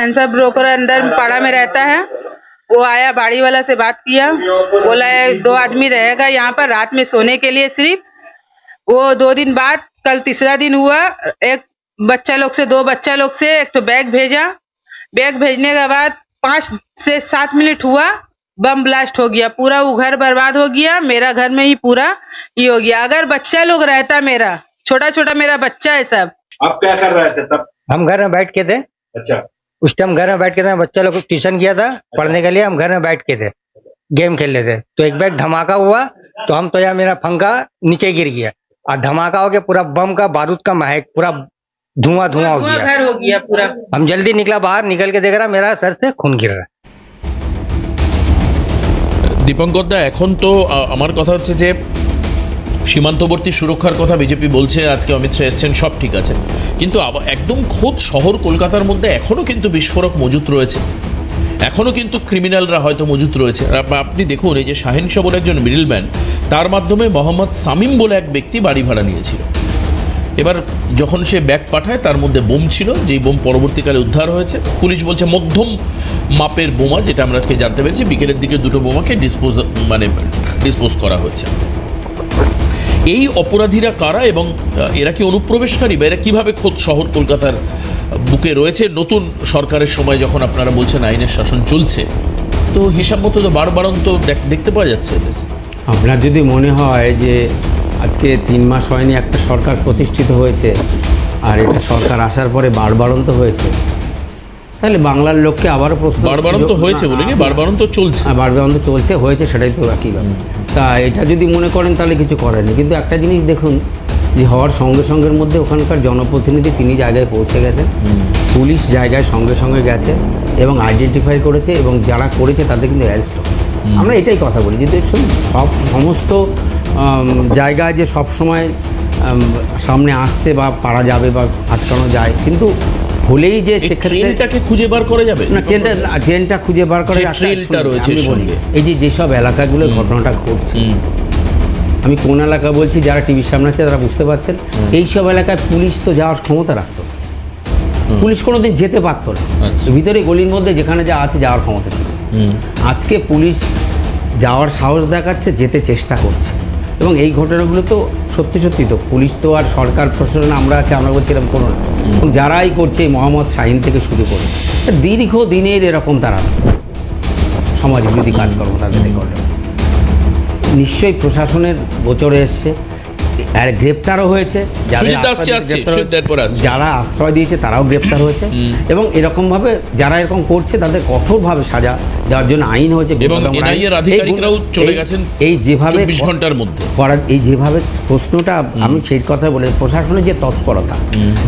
Sub broker अंदर पाड़ा में रहता है, वो आया बाड़ी वाला से बात किया, बोला है 2 आदमी रहेगा यहाँ पर रात में सोने के लिए सिर्फ। वो 2 दिन बाद कल तीसरा दिन हुआ, एक बच्चा लोग से 2 बच्चा लोग से एक तो बैग भेजा। बैग भेजने के बाद 5 से 7 मिनट हुआ, बम ब्लास्ट हो गया, पूरा वो घर बर्बाद हो गया। मेरा घर में ही पूरा ये हो गया। अगर बच्चा लोग रहता, मेरा छोटा छोटा मेरा बच्चा है सब। आप क्या कर रहे थे तब? हम घर में बैठ के थे। अच्छा, उस टाइम घर में बैठ के थे, बच्चा लोग को ट्यूशन किया था पढ़ने के लिए, हम घर में बैठ के थे, गेम खेल रहे थे। तो एक बैग धमाका हुआ, तो हम तो यार मेरा पंखा नीचे गिर गया और धमाका हो गया, पूरा बम का बारूद का महक, पूरा धुआं धुआं हो गया। घर हो गया पूरा। हम जल्दी निकला बाहर, निकल के देख रहा मेरा सर से खून गिर रहा। দীপঙ্কর দা, এখন তো আমার কথা হচ্ছে যে সীমান্তবর্তী সুরক্ষার কথা বিজেপি বলছে, আজকে অমিত শাহ এসছেন, সব ঠিক আছে, কিন্তু একদম খোদ শহর কলকাতার মধ্যে এখনও কিন্তু বিস্ফোরক মজুত রয়েছে, এখনও কিন্তু ক্রিমিনালরা হয়তো মজুত রয়েছে। আপনি দেখুন, এই যে শাহিন শাহ বলে একজন মিডলম্যান, তার মাধ্যমে মোহাম্মদ সামিম বলে এক ব্যক্তি বাড়ি ভাড়া নিয়েছিল। এবার যখন সে ব্যাগ পাঠায়, তার মধ্যে বোম ছিল, যেই বোম পরবর্তীকালে উদ্ধার হয়েছে। পুলিশ বলছে মধ্যম মাপের বোমা, যেটা আমরা আজকে জানতে পেরেছি। বিকেলের দিকে 2টো বোমাকে ডিসপোজ করা হয়েছে। এই অপরাধীরা কারা এবং এরা কি অনুপ্রবেশকারী, বা এরা কীভাবে খোদ শহর কলকাতার বুকে রয়েছে নতুন সরকারের সময়, যখন আপনারা বলছেন আইনের শাসন চলছে, তো হিসাব মতো তো বাড়বাড়ন্ত দেখতে পাওয়া যাচ্ছে এদের। আপনার যদি মনে হয় যে আজকে 3 মাস হয়নি একটা সরকার প্রতিষ্ঠিত হয়েছে আর এটা সরকার আসার পরে বাড়বাড়ন্ত হয়েছে, তাহলে বাংলার লোককে আবারও প্রশ্ন, বাড়বাড়ন্ত হয়েছে বলিনি, বাড়বাড়ন্ত চলছে, বাড়বাড়ন্ত চলছে হয়েছে, সেটাই তো একই ব্যাপার। তা এটা যদি মনে করেন তাহলে কিছু করেনি। কিন্তু একটা জিনিস দেখুন, যে হওয়ার সঙ্গে সঙ্গের মধ্যে ওখানকার জনপ্রতিনিধি তিনি জায়গায় পৌঁছে গেছেন, পুলিশ জায়গায় সঙ্গে সঙ্গে গেছে এবং আইডেন্টিফাই করেছে, এবং যারা করেছে তাদের কিন্তু অ্যারেস্ট হয়েছে। আমরা এটাই কথা বলি যে দেখুন, সমস্ত জায়গায় যে সব সময় সামনে আসছে বা পারা যাবে বা আটকানো যায়, কিন্তু হলেই যে সেক্ষেত্রে খুঁজে বার করা যাবে না, চেনটা খুঁজে বার করে রয়েছে। এই যে যেসব এলাকাগুলো ঘটনাটা ঘটছে, আমি কোন এলাকা বলছি, যারা টিভির সামনে আছে তারা বুঝতে পারছেন, এইসব এলাকায় পুলিশ তো যাওয়ার ক্ষমতা রাখতো, পুলিশ কোনোদিন যেতে পারতো না। ভিতরে গলির মধ্যে যেখানে যা আছে যাওয়ার ক্ষমতা ছিল। আজকে পুলিশ যাওয়ার সাহস দেখাচ্ছে, যেতে চেষ্টা করছে, এবং এই ঘটনাগুলো তো সত্যি সত্যি তো পুলিশ তো আর সরকার প্রশাসন আমরা আছে, আমরা বলছি এরকম কোনো না, যারাই করছে মোহাম্মদ শাহিন থেকে শুরু করে দীর্ঘ দিনের এরকম তারা সমাজ বিরোধী কাজকর্ম তাদের করে, নিশ্চয়ই প্রশাসনের গোচরে এসছে, আর গ্রেপ্তারও হয়েছে, যারা আশ্রয় দিয়েছে তারাও গ্রেপ্তার হয়েছে, এবং এরকমভাবে যারা এরকম করছে তাদের কঠোরভাবে সাজা দেওয়ার জন্য আইন হয়েছে। এই যেভাবে 24 ঘন্টার মধ্যে এই যেভাবে প্রশ্নটা, আমি সেই কথা বলে, প্রশাসনের যে তৎপরতা,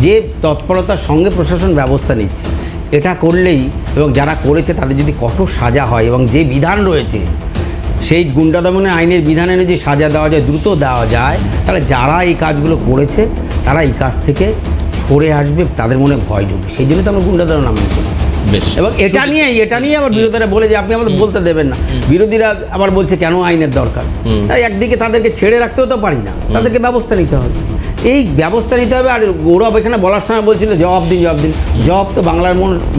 যে তৎপরতার সঙ্গে প্রশাসন ব্যবস্থা নিচ্ছে, এটা করলেই, এবং যারা করেছে তাদের যদি কঠোর সাজা হয়, এবং যে বিধান রয়েছে সেই গুন্ডা দমনের আইনের বিধান এনে যে সাজা দেওয়া যায়, দ্রুত দেওয়া যায়, তাহলে যারা এই কাজগুলো করেছে তারা এই কাজ থেকে সরে আসবে, তাদের মনে ভয় ঢুকবে। সেই জন্য তো আমরা গুন্ডা দমন নাম করেছি। এবং এটা নিয়ে আবার বিরোধীরা বলে যে আপনি আমাদের বলতে দেবেন না, বিরোধীরা আবার বলছে কেন আইনের দরকার। তাই একদিকে তাদেরকে ছেড়ে রাখতেও তো পারি না, তাদেরকে ব্যবস্থা নিতে হবে, এই ব্যবস্থা নিতে হবে। আর গৌরব এখানে বলার সময় বলছিল জবাব দিন, জবাব তো বাংলার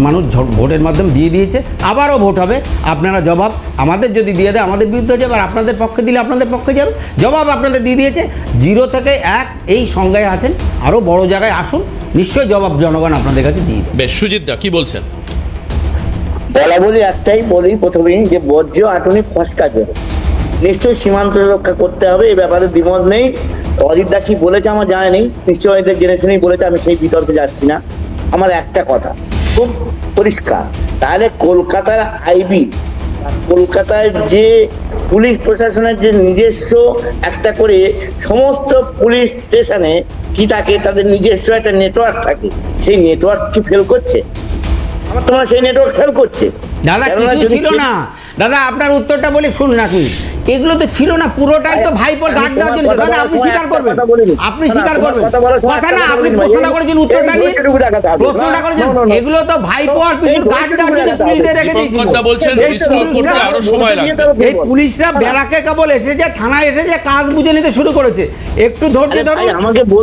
মানুষ ভোটের মাধ্যমে দিয়ে দিয়েছে, আবারও ভোট হবে, আপনারা জবাব আমাদের যদি দিয়ে দেয় আমাদের বিরুদ্ধে যাবে, আর আপনাদের পক্ষে দিলে আপনাদের পক্ষে যাবে। জবাব আপনাদের দিয়ে দিয়েছে, 0 থেকে 1 এই সংজ্ঞায় আছেন, আরও বড় জায়গায় আসুন, নিশ্চয়ই জবাব জনগণ আপনাদের কাছে দিয়ে দেবে। বেশ, সুজিত দা কি বলছেন? বলি একটাই বলি প্রথমেই, যে বর্জ্য আটনি ফসকা যাবে, নিশ্চয়ই সীমান্ত রক্ষা করতে হবে, এই ব্যাপারে দ্বিমত নেই। অজিত দা কি বলেছে আমার জানা নেই, নিশ্চয়ই এদের জেনে শুনেই বলেছে, আমি সেই বিতর্কে যাচ্ছি না। আমার একটা কথা খুব পরিষ্কার, তাহলে কলকাতার আইবি, কলকাতায় যে পুলিশ প্রশাসনের যে নিজস্ব একটা করে সমস্ত পুলিশ স্টেশনে কি থাকে, তাদের নিজস্ব একটা নেটওয়ার্ক থাকে, সেই নেটওয়ার্ক কি ফেল করছে? আমার তোমার সেই নেটওয়ার্ক ফেল করছে। দাদা কিছু ছিল না, দাদা আপনার উত্তরটা বলে শুনুন রাখুন, এগুলো তো ছিল না, পুরোটাই তো ভাইপোর ঘাট দেওয়ার জন্য। দাদা আপনি স্বীকার করবেন, আপনি স্বীকার করবেন কথা না, আপনি প্রশ্নটা করেছেন, উত্তরটা নিয়ে প্রশ্নটা করেছেন, এগুলো তো ভাইপো আর পিছুর ঘাট দেওয়ার জন্য পুলিশদের রেখে দিয়েছিল। এই পুলিশরা বেলাকে কেবল এসেছে, থানায় এসেছে, কাজ বুঝে নিতে শুরু করেছে, একটু ধৈর্য ধরুন,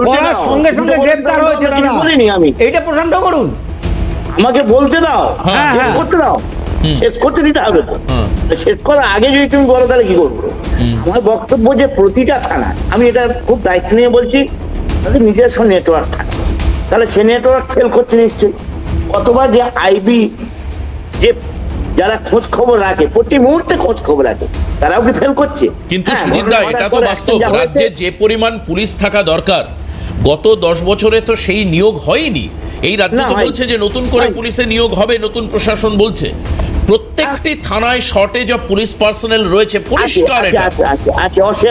বলার সঙ্গে সঙ্গে গ্রেপ্তার হয়েছে। দাদা এইটা প্রশান্ত করুন, আমাকে বলতে দাও, হ্যাঁ, শেষ করতে দাও, শেষ করতে দিতে হবে তো। হ্যাঁ। শেষ করার আগে যদি তুমি বলো তাহলে কি করবো? আমার বক্তব্য যে প্রতিটা থানা, আমি এটা খুব দায়িত্ব নিয়ে বলছি, তাদের নিজস্ব নেটওয়ার্ক থাকে, তাহলে সে নেটওয়ার্ক ফেল করছে নিশ্চয়ই। অথবা যে আইবি, যে যারা খোঁজ খবর রাখে, প্রতি মুহূর্তে খোঁজ খবর রাখে, তারাও কি ফেল করছে? কিন্তু হ্যাঁ, সুজিত দা, এটা তো বাস্তব, যা হয়েছে- রাজ্যে যে পরিমাণ পুলিশ থাকা দরকার গত 10 বছরে তো সেই নিয়োগ হয়নি। এই রাজ্য না, তো হয়নি। বলছে যে নতুন করে হয়নি। পুলিশে নিয়োগ হবে, নতুন প্রশাসন বলছে। প্রত্যেকটি থানায় শর্টেজ অফ পুলিশ পার্সোনেল রয়েছে, পরিষ্কার এটা।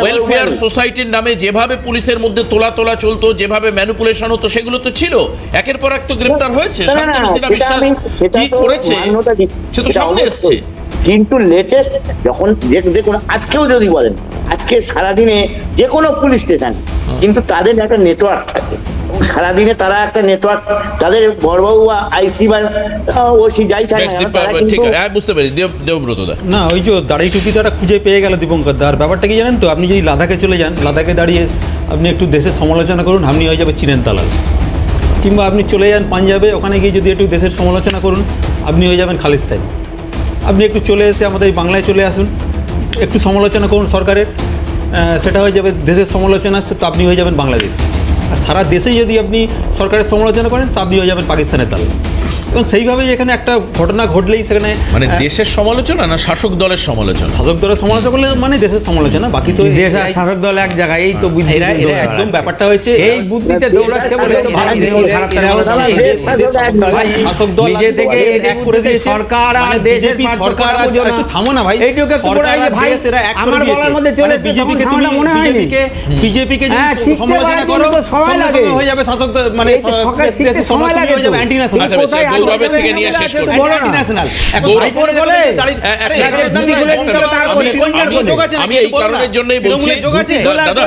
ওয়েলফেয়ার সোসাইটির নামে যেভাবে পুলিশের মধ্যে তোলা চলতো, যেভাবে ম্যানিপুলেশন হতো, সেগুলো তো ছিল। একের পর এক তো গ্রেপ্তার হয়েছে। শান্তনু সিনহা বিশ্বাস কি করেছে সে তো সামনে এসছে। কিন্তু লেটেস্ট যখন দেখুন, আজকেও যদি বলেন, আজকে সারাদিনে যে কোনো পুলিশ স্টেশন কিন্তু তাদের একটা নেটওয়ার্ক থাকে, এবং সারাদিনে তারা একটা নেটওয়ার্ক, তাদের বড়বাবু বা আইসি বা ওসি যাই থাকে বেশ, না, দীপ- তারা ঠিক কিন্তু আছে, হ্যাঁ, বুঝতে পারি। দেবব্রত দা, না, ওই যে দাড়ি টুপি তারা খুঁজে পেয়ে গেল দীপঙ্কর দা। আর ব্যাপারটা কি জানেন তো, আপনি যদি লাদাখে চলে যান, লাদাখে দাঁড়িয়ে আপনি একটু দেশের সমালোচনা করুন, আপনি হয়ে যাবে চীনের দালাল। কিংবা আপনি চলে যান পাঞ্জাবে, ওখানে গিয়ে যদি একটু দেশের সমালোচনা করুন, আপনি হয়ে যাবেন খালিস্তানি। আপনি একটু চলে এসে আমাদের এই বাংলায় চলে আসুন, একটু সমালোচনা করুন সরকারের, সেটা হয়ে যাবে দেশের সমালোচনা, তো আপনি হয়ে যাবেন বাংলাদেশ। আর সারা দেশেই যদি আপনি সরকারের সমালোচনা করেন, তো আপনি হয়ে যাবেন পাকিস্তানের দালাল। এবং সেইভাবেই এখানে একটা ঘটনা ঘটলেই সেখানে মানে দেশের সমালোচনা না শাসক দলের সমালোচনা? শাসক দলের সমালোচনা করলে মানে দেশের সমালোচনা, বাকি তো দেশ আর শাসক দল এক জায়গায়, এই তো বুদ্ধি এরা একদম ব্যাপারটা হয়েছে এই বুদ্ধিতে দৌড়াচ্ছে বলে শাসক দল নিজে থেকে এক করে দিয়েছে সরকার আর মানে দেশের বিজেপি সরকার আর বোঝো না। একটু থামো না ভাই, এইটুকু একটু বড় হয়ে ভাই, আমার বলার মধ্যে চলে এসেছে, তখন বিজেপিকে থামাটা মনে হয়নি। বিজেপিকে হ্যাঁ, যদি শিখতে সমালোচনা পারার করো, জন্য তো সময় সঙ্গে লাগে। সঙ্গে হয়ে যাবে শাসক দল, মানে এই তো সরকার শিখতে দেশের সময় লাগে হয়ে যাবে তো। Anti national. আচ্ছা, বেশ, কোথায় গৌরবের আসবে থেকে নিয়ে শেষ একটু করি। বলো না। Anti national. গৌরব ভাই বলে বলে আমি এই কারণের জন্যই বলছি, দাদা,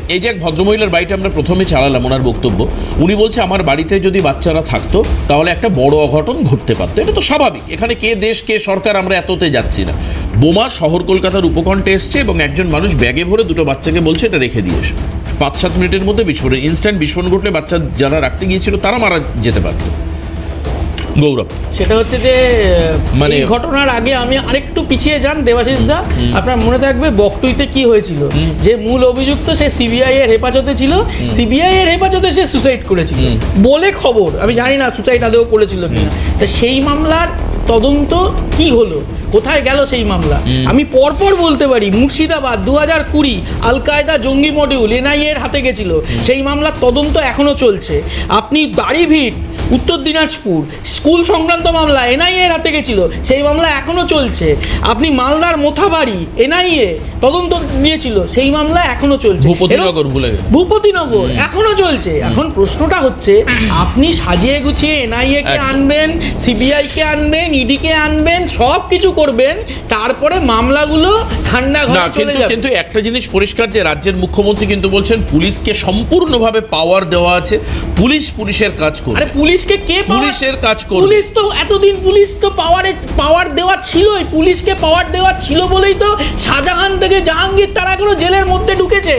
এই যে এক ভদ্রমহিলার বাড়িতে আমরা প্রথমে চালালাম ওনার বক্তব্য, উনি বলছে আমার বাড়িতে যদি বাচ্চারা থাকতো তাহলে একটা বড় অঘটন ঘটতে পারতো। এটা তো স্বাভাবিক, এখানে কে দেশ কে সরকার আমরা এততে যাচ্ছি না। বোমা শহর কলকাতার উপকণ্ঠে এসছে এবং একজন মানুষ ব্যাগে ভরে দুটো বাচ্চাকে বলছে এটা রেখে দিয়ে এসো। 5-7 মিনিটের মধ্যে বিস্ফোরণ, ইনস্ট্যান্ট বিস্ফোরণ ঘটলে বাচ্চা যারা রাখতে গিয়েছিল তারা মারা যেতে পারত। গৌরব, সেটা হচ্ছে যে মানে- এই ঘটনার আগে আমি আরেকটু পিছিয়ে যান দেবাশিস দা, আপনার মনে থাকবে বকটুইতে কি হয়েছিল, যে মূল অভিযুক্ত সে সিবিআই এর হেফাজতে ছিল, সিবিআই এর হেফাজতে সে সুসাইড করেছিল বলে খবর, আমি জানি না সুসাইড আদৌ করেছিল কিনা। তা সেই মামলার তদন্ত কি হলো, কোথায় গেল সেই মামলা? আমি পরপর বলতে পারি, মুর্শিদাবাদ 2020 আল কায়দা জঙ্গি মডিউল এনআইএ এর হাতে গেছিল, সেই মামলার তদন্ত এখনো চলছে। আপনি দাড়িভিট উত্তর দিনাজপুর স্কুল সংক্রান্ত মামলা এনআইএ এর হাতে গেছিল, সেই মামলা এখনো চলছে। আপনি মালদার মোথাবাড়ি এনআইএ তদন্ত নিয়েছিল, সেই মামলা এখনো চলছে। ভূপতিনগর ভুলে গেল। ভূপতিনগর এখনো চলছে। এখন প্রশ্নটা হচ্ছে, আপনি সাজিয়ে গুছিয়ে এনআইএ কে আনবেন, সিবিআই কে আনবেন, ইডি কে আনবেন, সব কিছু করবেন, তারপরে মামলাগুলো ঠান্ডা না, ঘরে চলে যাবে। কিন্তু একটা জিনিস পরিষ্কার যে রাজ্যের মুখ্যমন্ত্রী কিন্তু বলছেন পুলিশকে সম্পূর্ণভাবে পাওয়ার দেওয়া আছে, পুলিশের কাজ করবে। আরে পুলিশকে কে পুলিশের কাজ করবে। পুলিশ তো এতদিন পুলিশ তো পাওয়ার দেওয়া ছিলই, পুলিশকে পাওয়ার দেওয়া ছিল বলেই তো শাহজাহান থেকে জাহাঙ্গীর তারা এখনো জেলের মধ্যে ঢুকেছে।